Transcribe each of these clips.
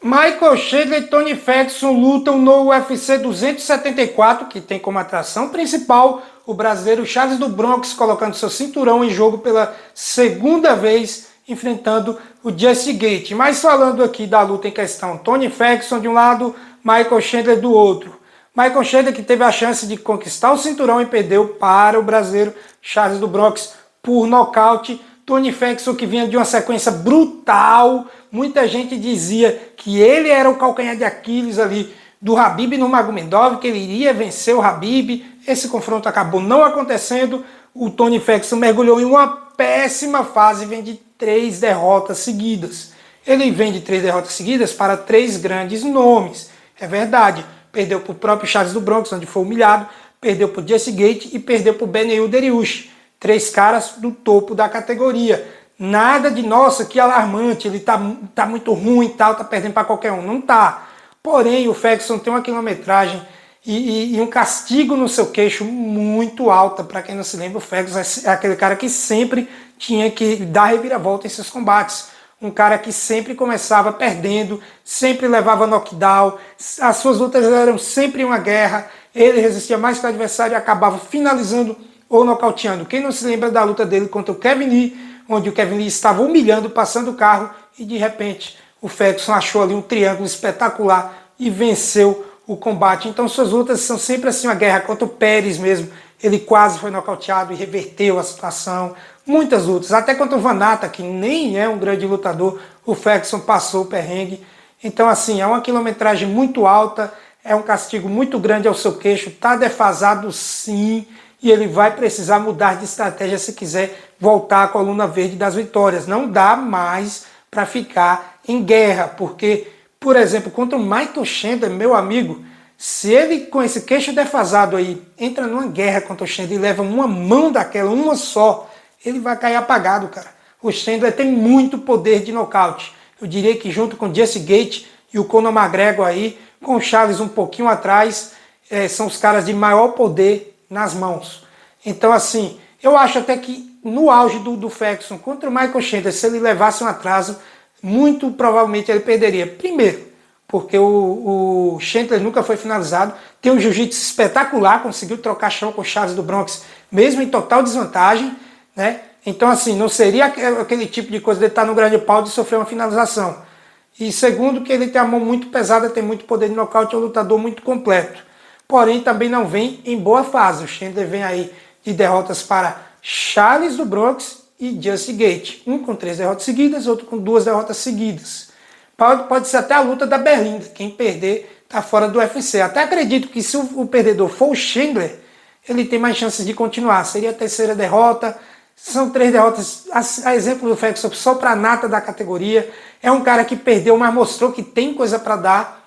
Michael Chandler e Tony Ferguson lutam no UFC 274, que tem como atração principal o brasileiro Charles do Bronx, colocando seu cinturão em jogo pela segunda vez, enfrentando o Jesse Gate. Mas falando aqui da luta em questão, Tony Ferguson de um lado, Michael Chandler do outro. Michael Chandler que teve a chance de conquistar o cinturão e perdeu para o brasileiro Charles do Bronx por nocaute. Tony Ferguson que vinha de uma sequência brutal, muita gente dizia que ele era o calcanhar de Aquiles ali do Khabib no Nurmagomedov, que ele iria vencer o Khabib. Esse confronto acabou não acontecendo, o Tony Ferguson mergulhou em uma péssima fase, vem de 3 derrotas seguidas. Ele vem de 3 derrotas seguidas para 3 grandes nomes, é verdade. Perdeu para o próprio Charles do Bronx, onde foi humilhado, perdeu para o Jesse Gate e perdeu para o Beneil Dariush. 3 caras do topo da categoria. Nada de, nossa, que alarmante, ele tá muito ruim e tal, tá perdendo para qualquer um. Não tá. Porém, o Ferguson tem uma quilometragem e um castigo no seu queixo muito alta. Para quem não se lembra, o Ferguson é aquele cara que sempre tinha que dar reviravolta em seus combates. Um cara que sempre começava perdendo, sempre levava knockdown, as suas lutas eram sempre uma guerra, ele resistia mais que o adversário e acabava finalizando ou nocauteando. Quem não se lembra da luta dele contra o Kevin Lee, onde o Kevin Lee estava humilhando, passando o carro, e de repente o Ferguson achou ali um triângulo espetacular e venceu o combate. Então suas lutas são sempre assim uma guerra. Contra o Pérez mesmo, ele quase foi nocauteado e reverteu a situação. Muitas lutas, até contra o Vanata, que nem é um grande lutador, o Ferguson passou o perrengue. Então assim, é uma quilometragem muito alta, é um castigo muito grande ao seu queixo, está defasado sim, e ele vai precisar mudar de estratégia se quiser voltar à coluna verde das vitórias. Não dá mais para ficar em guerra, porque, por exemplo, contra o Michael Chandler, meu amigo, se ele com esse queixo defasado aí entra numa guerra contra o Chandler e leva uma mão daquela, uma só, ele vai cair apagado, cara. O Chandler tem muito poder de nocaute. Eu diria que junto com o Jesse Gate e o Conor McGregor aí, com o Charles um pouquinho atrás, são os caras de maior poder nas mãos. Então assim, eu acho até que no auge do Ferguson contra o Michael Chandler, se ele levasse um atraso, muito provavelmente ele perderia. Primeiro, porque o Chandler nunca foi finalizado, tem um jiu-jitsu espetacular, conseguiu trocar chão com o Charles do Bronx, mesmo em total desvantagem, né? Então assim, não seria aquele tipo de coisa de estar no grande pau de sofrer uma finalização. E segundo, que ele tem a mão muito pesada, tem muito poder de nocaute, é um lutador muito completo. Porém, também não vem em boa fase. O Chandler vem aí de derrotas para Charles do Bronx e Jesse Gate. Um com 3 derrotas seguidas, outro com 2 derrotas seguidas. Pode ser até a luta da Berlinda. Quem perder está fora do UFC. Até acredito que se o perdedor for o Chandler, ele tem mais chances de continuar. Seria a 3ª derrota. São 3 derrotas, a exemplo do Ferguson, só para a nata da categoria. É um cara que perdeu, mas mostrou que tem coisa para dar.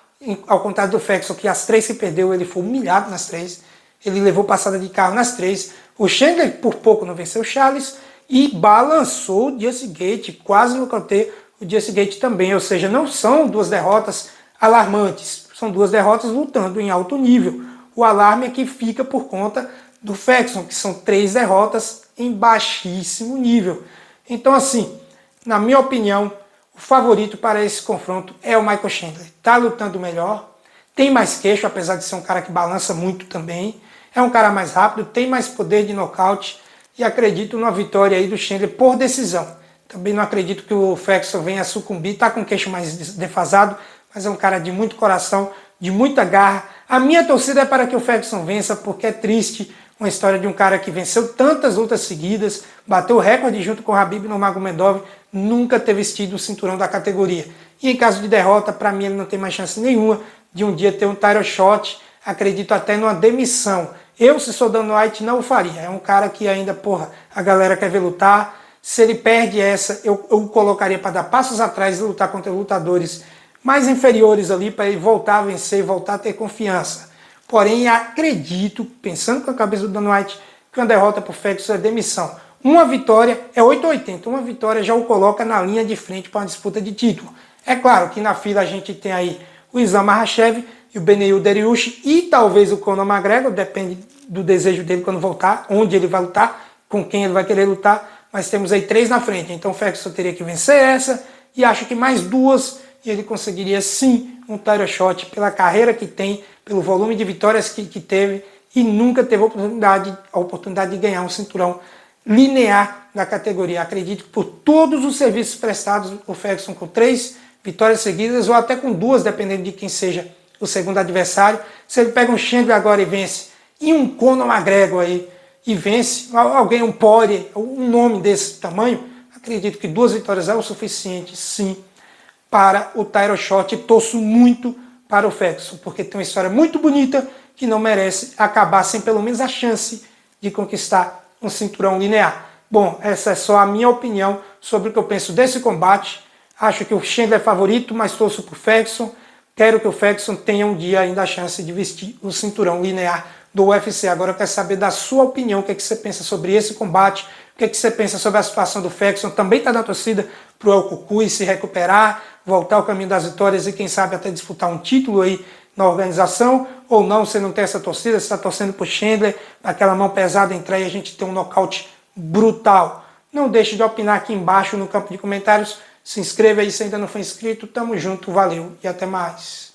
Ao contrário do Ferguson, que as 3 que perdeu, ele foi humilhado nas 3. Ele levou passada de carro nas 3. O Chandler, por pouco, não venceu o Charles. E balançou o Jesse Gate, quase nocauteou o Jesse Gate também. Ou seja, não são 2 derrotas alarmantes. São 2 derrotas lutando em alto nível. O alarme é que fica por conta do Ferguson, que são 3 derrotas em baixíssimo nível. Então assim, na minha opinião, o favorito para esse confronto é o Michael Chandler. Está lutando melhor, tem mais queixo, apesar de ser um cara que balança muito também. É um cara mais rápido, tem mais poder de nocaute e acredito numa vitória aí do Chandler por decisão. Também não acredito que o Ferguson venha a sucumbir, está com o queixo mais defasado, mas é um cara de muito coração, de muita garra. A minha torcida é para que o Ferguson vença, porque é triste uma história de um cara que venceu tantas lutas seguidas, bateu o recorde junto com o Khabib no Nurmagomedov, nunca ter vestido o cinturão da categoria. E em caso de derrota, para mim ele não tem mais chance nenhuma de um dia ter um title shot, acredito até numa demissão. Eu, se sou Dana White, não o faria. É um cara que ainda, porra, a galera quer ver lutar. Se ele perde essa, eu o colocaria para dar passos atrás e lutar contra lutadores mais inferiores ali, para ele voltar a vencer, voltar a ter confiança. Porém, acredito, pensando com a cabeça do Dana White, que uma derrota para o Ferguson é demissão. Uma vitória é 8,80. Uma vitória já o coloca na linha de frente para uma disputa de título. É claro que na fila a gente tem aí o Islam Makhachev e o Beneil Dariush e talvez o Conor McGregor, depende do desejo dele quando voltar, onde ele vai lutar, com quem ele vai querer lutar. Mas temos aí 3 na frente. Então o Ferguson teria que vencer essa e acho que mais 2 e ele conseguiria sim um title shot pela carreira que tem, pelo volume de vitórias que teve, e nunca teve a oportunidade de ganhar um cinturão linear da categoria. Acredito que por todos os serviços prestados, o Ferguson com 3 vitórias seguidas, ou até com 2, dependendo de quem seja o segundo adversário. Se ele pega um Chandler agora e vence, e um Conor McGregor aí, e vence, alguém, um Poirier, um nome desse tamanho, acredito que 2 vitórias é o suficiente, sim, para o title shot. E torço muito para o Ferguson, porque tem uma história muito bonita que não merece acabar sem pelo menos a chance de conquistar um cinturão linear. Bom, essa é só a minha opinião sobre o que eu penso desse combate. Acho que o Chandler é favorito, mas torço para o Ferguson. Quero que o Ferguson tenha um dia ainda a chance de vestir o cinturão linear do UFC. Agora eu quero saber da sua opinião, o que, é que você pensa sobre esse combate, o que, é que você pensa sobre a situação do Ferguson. Também está na torcida para o El Cucuy se recuperar, voltar ao caminho das vitórias e quem sabe até disputar um título aí na organização, ou não, você não tem essa torcida, você está torcendo para o Chandler, aquela mão pesada entrar e a gente ter um nocaute brutal. Não deixe de opinar aqui embaixo no campo de comentários, se inscreva aí se ainda não for inscrito, tamo junto, valeu e até mais.